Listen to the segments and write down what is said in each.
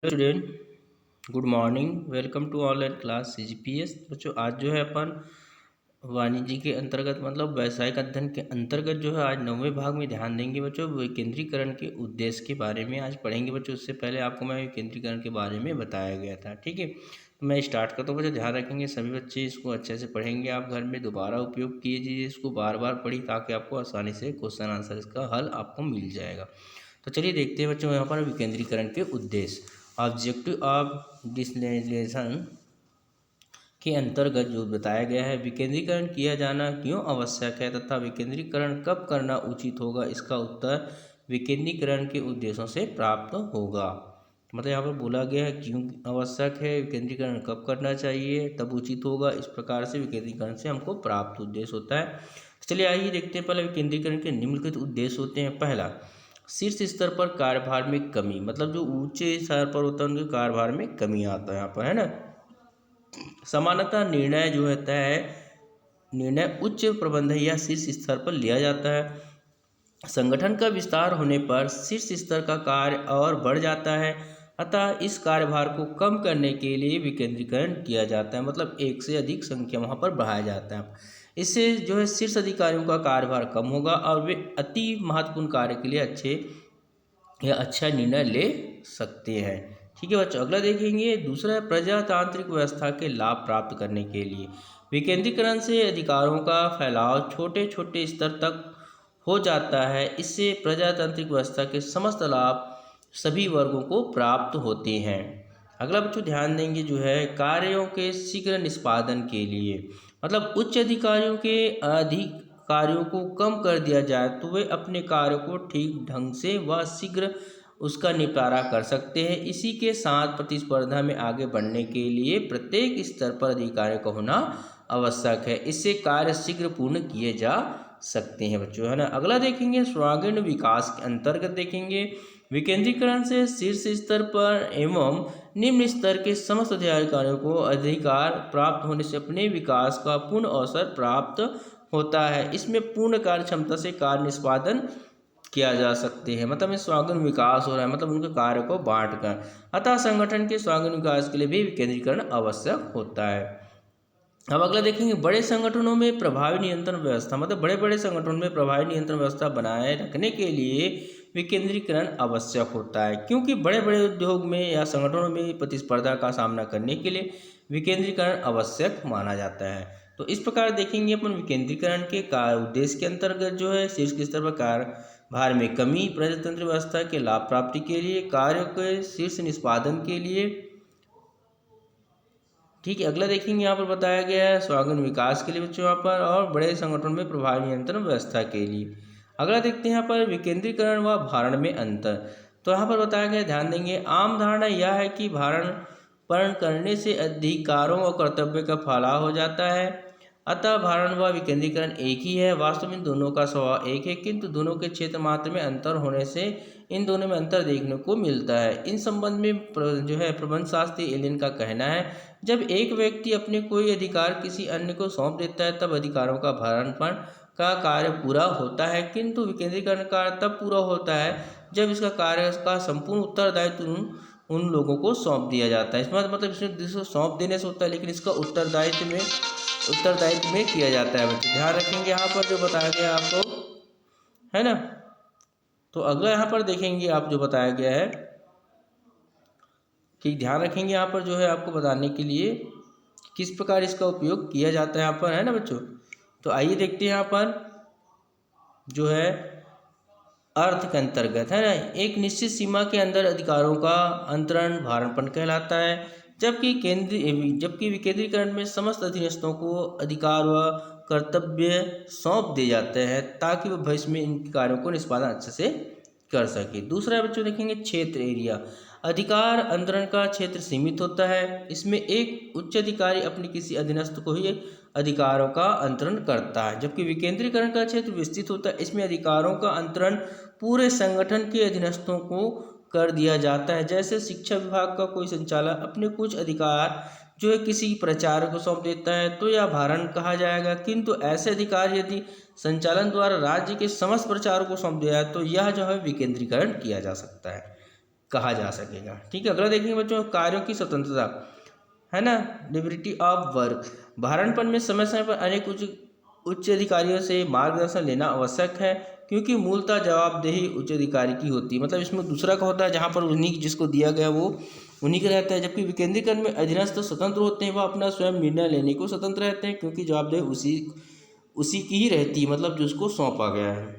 Student, good morning. Welcome to online class CGPS। बच्चों, आज जो है अपन वाणिज्य के अंतर्गत मतलब व्यावसायिक अध्ययन के अंतर्गत जो है आज 9वें भाग में ध्यान देंगे। बच्चों, विकेंद्रीकरण के उद्देश्य के बारे में आज पढ़ेंगे। बच्चों, उससे पहले आपको मैं विकेंद्रीकरण के बारे में बताया गया था, ठीक है। तो मैं स्टार्ट करता हूँ। बच्चों, ध्यान रखेंगे सभी बच्चे इसको अच्छे से पढ़ेंगे। आप घर में दोबारा उपयोग कीजिए, इसको बार बार पढ़िए ताकि आपको आसानी से क्वेश्चन आंसर इसका हल आपको मिल जाएगा। तो चलिए देखते हैं बच्चों यहाँ पर विकेंद्रीकरण के उद्देश्य। ऑब्जेक्टिव ऑफ डिसलेशन के अंतर्गत जो बताया गया है, विकेंद्रीकरण किया जाना क्यों आवश्यक है तथा विकेंद्रीकरण कब करना उचित होगा, इसका उत्तर विकेंद्रीकरण के उद्देश्यों से प्राप्त होगा। मतलब यहाँ पर बोला गया है क्यों आवश्यक है, विकेंद्रीकरण कब करना चाहिए, तब उचित होगा। इस प्रकार से विकेंद्रीकरण से हमको प्राप्त उद्देश्य होता है। चलिए आइए देखते हैं। पहले विकेंद्रीकरण के निम्नलिखित उद्देश्य होते हैं। पहला, शीर्ष स्तर पर कार्यभार में कमी, मतलब जो ऊंचे स्तर पर होता है उनके कार्यभार में कमी आता है यहाँ पर, है ना। सामान्यतः निर्णय जो होता है, निर्णय उच्च प्रबंधन या शीर्ष स्तर पर लिया जाता है। संगठन का विस्तार होने पर शीर्ष स्तर का कार्य और बढ़ जाता है, अतः इस कार्यभार को कम करने के लिए विकेंद्रीकरण किया जाता है। मतलब एक से अधिक संख्या वहाँ पर बढ़ाया जाता है। इससे जो है शीर्ष अधिकारियों का कार्यभार कम होगा और वे अति महत्वपूर्ण कार्य के लिए अच्छा निर्णय ले सकते हैं, ठीक है बच्चों। अगला देखेंगे, दूसरा है प्रजातांत्रिक व्यवस्था के लाभ प्राप्त करने के लिए विकेंद्रीकरण से अधिकारों का फैलाव छोटे छोटे स्तर तक हो जाता है। इससे प्रजातांत्रिक व्यवस्था के समस्त लाभ सभी वर्गों को प्राप्त होते हैं। अगला बच्चों ध्यान देंगे जो है कार्यों के शीघ्र निष्पादन के लिए, मतलब उच्च अधिकारियों के अधिक कार्यों को कम कर दिया जाए तो वे अपने कार्य को ठीक ढंग से व शीघ्र उसका निपटारा कर सकते हैं। इसी के साथ प्रतिस्पर्धा में आगे बढ़ने के लिए प्रत्येक स्तर पर अधिकारियों का होना आवश्यक है। इससे कार्य शीघ्र पूर्ण किए जा सकते हैं बच्चों, है ना। अगला देखेंगे, सर्वांगीण विकास के अंतर्गत देखेंगे, विकेंद्रीकरण से शीर्ष स्तर पर एवं निम्न स्तर के समस्त अधिकारियों को अधिकार प्राप्त होने से अपने विकास का पूर्ण अवसर प्राप्त होता है। इसमें पूर्ण कार्य क्षमता से कार्य निष्पादन किया जा सकते हैं। मतलब स्वांगीण विकास हो रहा है, मतलब उनके कार्य को बांट कर। अतः संगठन के स्वांगीण विकास के लिए भी विकेंद्रीकरण आवश्यक होता है। अब अगला देखेंगे, बड़े संगठनों में प्रभावी नियंत्रण व्यवस्था, मतलब बड़े बड़े संगठनों में प्रभावी नियंत्रण व्यवस्था बनाए रखने के लिए विकेंद्रीकरण आवश्यक होता है, क्योंकि बड़े बड़े उद्योग में या संगठनों में प्रतिस्पर्धा का सामना करने के लिए विकेंद्रीकरण आवश्यक माना जाता है। तो इस प्रकार देखेंगे अपन विकेंद्रीकरण के कार्य उद्देश्य के अंतर्गत जो है शीर्ष स्तर पर कार्यभार में कमी, प्रजातंत्र व्यवस्था के लाभ प्राप्ति के लिए, कार्यों के शीर्ष निष्पादन के लिए, ठीक है। अगला देखेंगे यहाँ पर बताया गया है स्वांगीण विकास के लिए बच्चों यहाँ पर, और बड़े संगठनों में प्रभावी नियंत्रण व्यवस्था के लिए। अगला देखते हैं यहाँ पर विकेंद्रीकरण व भारण में अंतर। तो यहाँ पर बताया गया, ध्यान देंगे, आम धारणा यह है कि भारण करने से अधिकारों और कर्तव्य का फैलाव हो जाता है, अतः भारण व विकेंद्रीकरण एक ही है। वास्तव में दोनों का स्वभाव एक है, किंतु दोनों के क्षेत्र मात्र में अंतर होने से इन दोनों में अंतर देखने को मिलता है। इन संबंध में जो है प्रबंध शास्त्री एलियन का कहना है, जब एक व्यक्ति अपने कोई अधिकार किसी अन्य को सौंप देता है तब अधिकारों का भारणपण का कार्य पूरा होता है, किंतु विकेंद्रीकरण का तब पूरा होता है जब इसका कार्य का संपूर्ण उत्तरदायित्व उन लोगों को सौंप दिया जाता है। इसमें मतलब इसको सौंप देने से होता है, लेकिन इसका उत्तरदायित्व में किया जाता है बच्चे। ध्यान रखेंगे यहाँ पर जो बताया गया आपको, है ना। तो अगला यहाँ पर देखेंगे आप जो बताया गया है कि ध्यान रखेंगे यहाँ पर जो है आपको बताने के लिए किस प्रकार इसका उपयोग किया जाता है यहाँ पर, है ना बच्चों। तो आइए देखते हैं यहाँ पर जो है अर्थ के अंतर्गत, है ना, एक निश्चित सीमा के अंदर अधिकारों का अंतरण भारणपण कहलाता है, जबकि विकेंद्रीकरण में समस्त अधीनस्थों को अधिकार व कर्तव्य सौंप दिए जाते हैं ताकि वह भविष्य में इन कार्यों को निष्पादन अच्छे से कर सके। दूसरा बच्चों देखेंगे क्षेत्र, एरिया। अधिकार अंतरण का क्षेत्र सीमित होता है, इसमें एक उच्च अधिकारी अपने किसी अधीनस्थ को ही अधिकारों का अंतरण करता है, जबकि विकेंद्रीकरण का क्षेत्र विस्तृत होता है, इसमें अधिकारों का अंतरण पूरे संगठन के अधीनस्थों को कर दिया जाता है। जैसे शिक्षा विभाग का कोई संचालक अपने कुछ अधिकार जो है किसी प्राचार्य को सौंप देता है तो यह भारण कहा जाएगा, किंतु ऐसे अधिकार यदि संचालन द्वारा राज्य के समस्त प्राचार्यों को सौंप दिया जाए तो यह जो है विकेंद्रीकरण किया जा सकता है। कहा जा सकेगा। ठीक है, अगला देखेंगे बच्चों, कार्यों की स्वतंत्रता, है ना, लिबर्टी ऑफ वर्क। भारणपन में समय समय पर अनेक उच्च अधिकारियों से मार्गदर्शन लेना आवश्यक है, क्योंकि मूलतः जवाबदेही उच्च अधिकारी की होती है। मतलब इसमें दूसरा का होता है जहाँ पर उन्हीं जिसको दिया गया वो उन्हीं का रहता है, जबकि विकेंद्रीकरण में अधीनस्थ स्वतंत्र होते हैं, वह अपना स्वयं निर्णय लेने को स्वतंत्र रहते हैं, क्योंकि जवाबदेही उसी की ही रहती है, मतलब जिसको सौंपा गया है।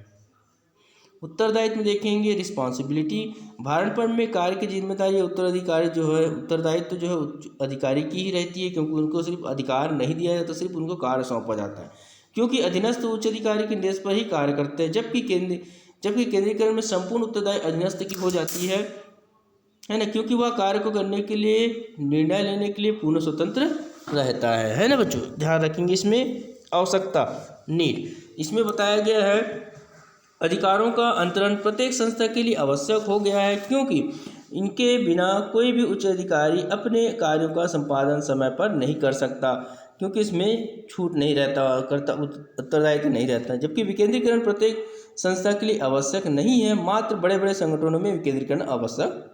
उत्तरदायित्व में देखेंगे रिस्पॉन्सिबिलिटी। भारणपन में कार्य की जिम्मेदारी उत्तराधिकारी जो है उत्तरदायित्व जो है उच्च अधिकारी की ही रहती है, क्योंकि उनको सिर्फ अधिकार नहीं दिया जाता, सिर्फ उनको कार्य सौंपा जाता है, क्योंकि अधीनस्थ उच्च अधिकारी के निर्देश पर ही कार्य करते हैं। जबकि केंद्रीकरण में संपूर्ण उत्तरदायी अधीनस्थ की हो जाती है ना, क्योंकि वह कार्य को करने के लिए, निर्णय लेने के लिए पूर्ण स्वतंत्र रहता है ना बच्चों। ध्यान रखेंगे इसमें आवश्यकता, नीड, इसमें बताया गया है अधिकारों का अंतरण प्रत्येक संस्था के लिए आवश्यक हो गया है, क्योंकि इनके बिना कोई भी उच्च अधिकारी अपने कार्यों का संपादन समय पर नहीं कर सकता, क्योंकि इसमें छूट नहीं रहता, उत्तरदायित्व नहीं रहता। जबकि विकेंद्रीकरण प्रत्येक संस्था के लिए आवश्यक नहीं है, मात्र बड़े बड़े संगठनों में विकेंद्रीकरण आवश्यक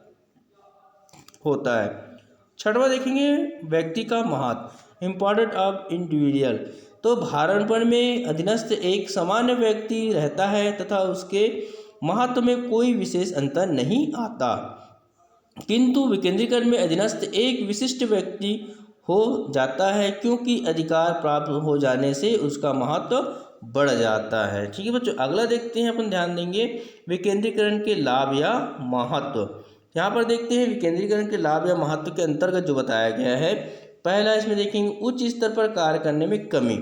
होता है। छठवां देखेंगे व्यक्ति का महत्व, इम्पोर्टेंट ऑफ इंडिविजुअल। तो भारणपन में अधीनस्थ एक सामान्य व्यक्ति रहता है तथा उसके महत्व में कोई विशेष अंतर नहीं आता, किंतु विकेंद्रीकरण में अधीनस्थ एक विशिष्ट व्यक्ति हो जाता है, क्योंकि अधिकार प्राप्त हो जाने से उसका महत्व बढ़ जाता है। ठीक है बच्चों, अगला देखते हैं अपन, ध्यान देंगे विकेंद्रीकरण के लाभ या महत्व। यहाँ पर देखते हैं विकेंद्रीकरण के लाभ या महत्व के अंतर्गत जो बताया गया है। पहला इसमें देखेंगे उच्च स्तर पर कार्य करने में कमी।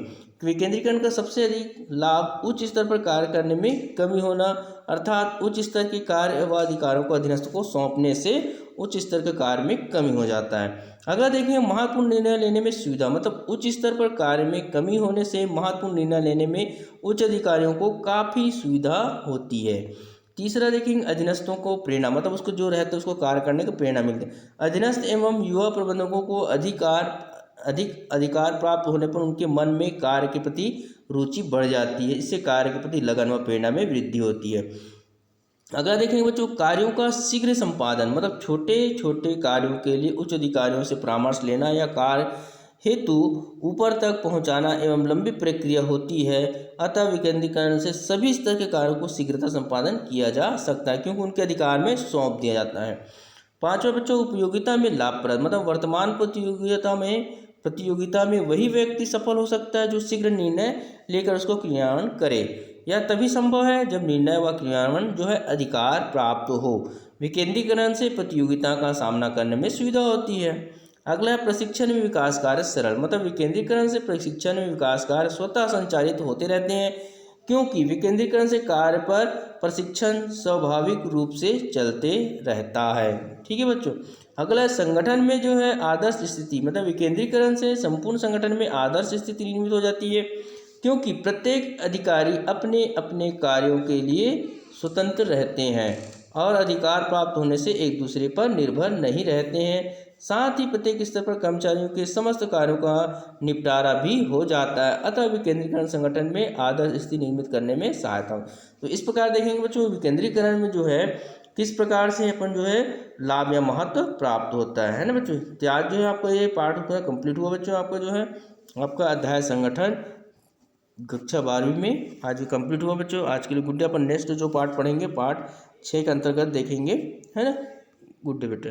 विकेंद्रीकरण का सबसे अधिक लाभ उच्च स्तर पर कार्य करने में कमी होना, अर्थात उच्च स्तर के कार्य व अधिकारों को अधीनस्थ को सौंपने से उच्च स्तर के कार्य में कमी हो जाता है। अगला देखेंगे महत्वपूर्ण निर्णय लेने में सुविधा, मतलब उच्च स्तर पर कार्य में कमी होने से महत्वपूर्ण निर्णय लेने में उच्च अधिकारियों को काफ़ी सुविधा होती है। तीसरा देखेंगे अधीनस्थों को प्रेरणा, मतलब उसको जो रहता है उसको कार्य करने की प्रेरणा मिलती है। अधीनस्थ एवं युवा प्रबंधकों को अधिक अधिकार प्राप्त होने पर उनके मन में कार्य के प्रति रुचि बढ़ जाती है, इससे कार्य के प्रति लगन व प्रेरणा में वृद्धि होती है। अगला देखेंगे बच्चों कार्यों का शीघ्र संपादन, मतलब छोटे छोटे कार्यों के लिए उच्च अधिकारियों से परामर्श लेना या कार्य हेतु ऊपर तक पहुंचाना एवं लंबी प्रक्रिया होती है, अतः विकेंद्रीकरण से सभी स्तर के कार्यों को शीघ्रता संपादन किया जा सकता है, क्योंकि उनके अधिकार में सौंप दिया जाता है। पांचवा बच्चों उपयोगिता में लाभप्रद, मतलब वर्तमान प्रतियोगिता में वही व्यक्ति सफल हो सकता है जो शीघ्र निर्णय लेकर उसको क्रियान्वयन करे। यह तभी संभव है जब निर्णय व क्रियान्वयन जो है अधिकार प्राप्त हो। विकेंद्रीकरण से प्रतियोगिता का सामना करने में सुविधा होती है। अगला है प्रशिक्षण में विकास कार्य सरल, मतलब विकेंद्रीकरण से प्रशिक्षण में विकास कार्य स्वतः संचालित होते रहते हैं, क्योंकि विकेंद्रीकरण से कार्य पर प्रशिक्षण स्वाभाविक रूप से चलते रहता है। ठीक है बच्चों, अगला संगठन में जो है आदर्श स्थिति, मतलब विकेंद्रीकरण से संपूर्ण संगठन में आदर्श स्थिति निर्मित हो जाती है, क्योंकि प्रत्येक अधिकारी अपने अपने कार्यों के लिए स्वतंत्र रहते हैं और अधिकार प्राप्त होने से एक दूसरे पर निर्भर नहीं रहते हैं। साथ ही प्रत्येक स्तर पर कर्मचारियों के समस्त कार्यों का निपटारा भी हो जाता है, अतः विकेंद्रीकरण संगठन में आदर्श स्थिति निर्मित करने में सहायता हो। तो इस प्रकार देखेंगे बच्चों विकेंद्रीकरण में जो है किस प्रकार से अपन जो है लाभ या महत्व प्राप्त होता है ना बच्चों। तो आज जो है आपका ये पार्ट पूरा कंप्लीट हुआ बच्चों, आपका जो है आपका अध्याय संगठन कक्षा 12वीं में आज भी कंप्लीट हुआ बच्चों। आज के लिए गुड डे। अपन नेक्स्ट जो पार्ट पढ़ेंगे पार्ट 6 के अंतर्गत देखेंगे, है ना। गुड डे बेटा।